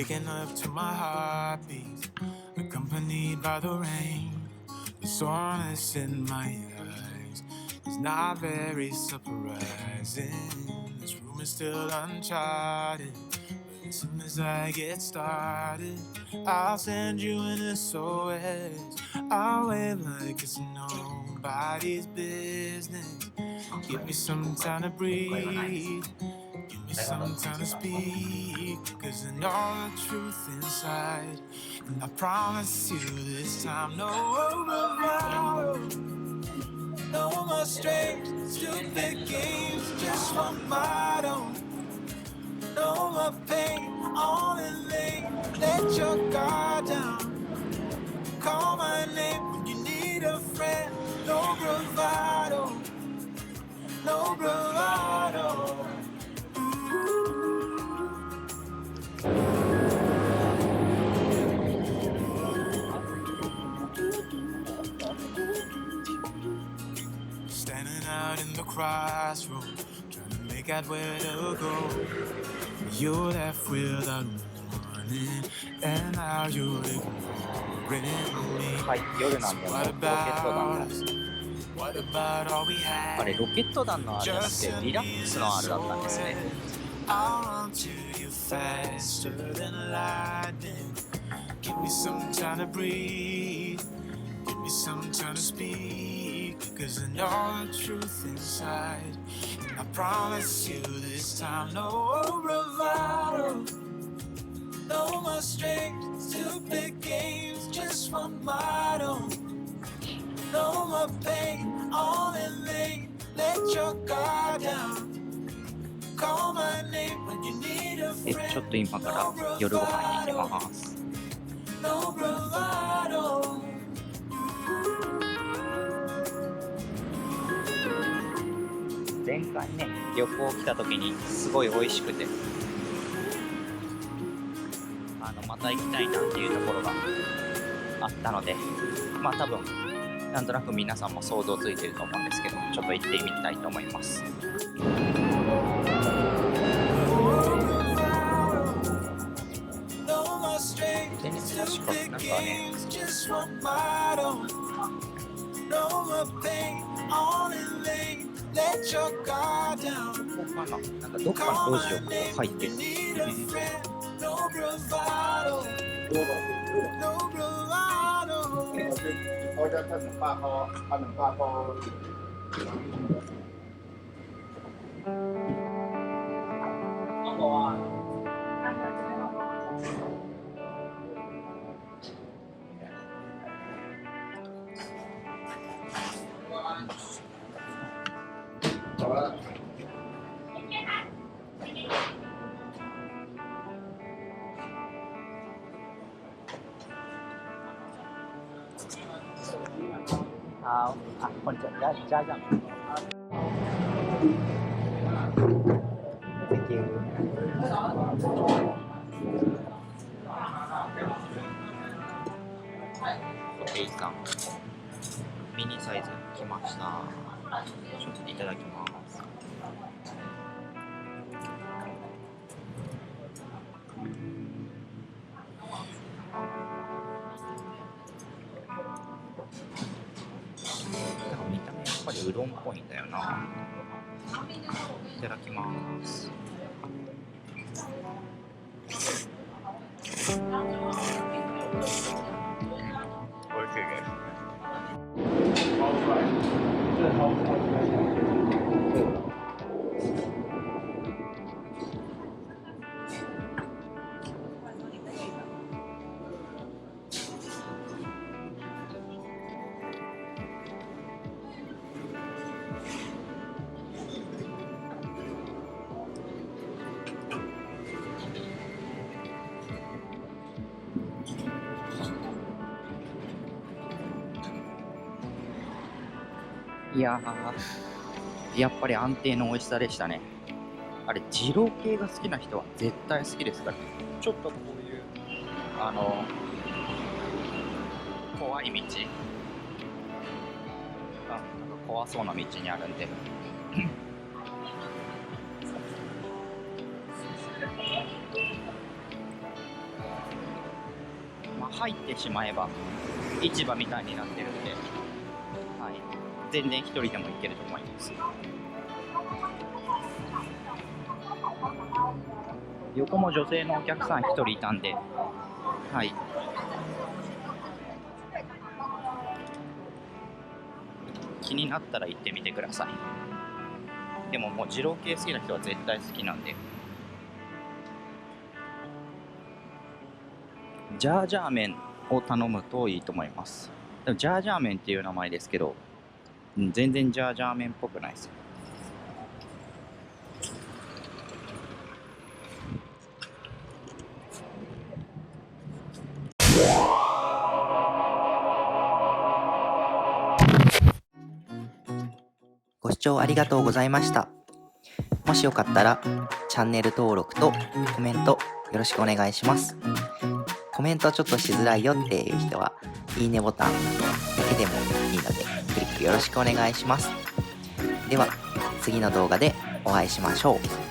waking up to my heartbeat, accompanied by the rain. The soreness in my eyes is not very surprising. This room is still uncharted, but as soon as I get started, I'll send you an SOS. I'll wave like it's nobody's business. Give me some time to breathe, give me some time to speak, cause I know the truth inside, and I promise you this time no bravado, no more strange stupid games, just one motto. No more pain, all in lane, let your guard down. Call my name when you need a friend. No bravado, no bravado. Standing out in the crossroads, trying to make out where to go. You left without warning, and now you're ignoring me. はい、夜なんでもうロケット弾の What about all we had? あれロケット弾のあれじゃなくてリラックスのあれだったんですね。 I'll run to you faster than lightning. Give me some time to breathe, give me some time to speak, cause I know the truth inside, and I promise you this time no bravado, no more strange stupid games, just one motto. No more pain, all in lane, let your guard down. Call my name when you need a friend. ちょっと今から夜ご飯に行きます。 No bravado. 前回ね、旅行来た時にすごい美味しくてまた行きたいなっていうところがあったので、まあ多分なんとなく皆さんも想像ついてると思うんですけど、ちょっと行ってみたいと思います。でね、確かなんかね、ここかな、なんかどっかの路地をこう入ってる。เขาจะถ้าหนึ่งป้าเขาเอาหนึ่งป้าเขาต้องบอกว่าこんにちは。じゃじゃん。Thank you。ケイさん、ミニサイズ来ました。ちょっといただきます。見た目やっぱりうどんっぽいんだよな。いただきます。おいしいです。いやー、やっぱり安定の美味しさでしたね。あれ、二郎系が好きな人は絶対好きですから。ちょっとこういう怖い道、なんか怖そうな道にあるんで入ってしまえば市場みたいになってるんで、はい、全然一人でも行けると思います。横も女性のお客さん一人いたんで、はい、気になったら行ってみてください。でももう二郎系好きな人は絶対好きなんで。ジャージャー麺を頼むといいと思います。でもジャージャー麺っていう名前ですけど、全然ジャージャー麺っぽくないですよ。ご視聴ありがとうございました。もしよかったらチャンネル登録とコメントよろしくお願いします。コメントちょっとしづらいよっていう人はいいねボタンだけでもいいのでクリックよろしくお願いします。では次の動画でお会いしましょう。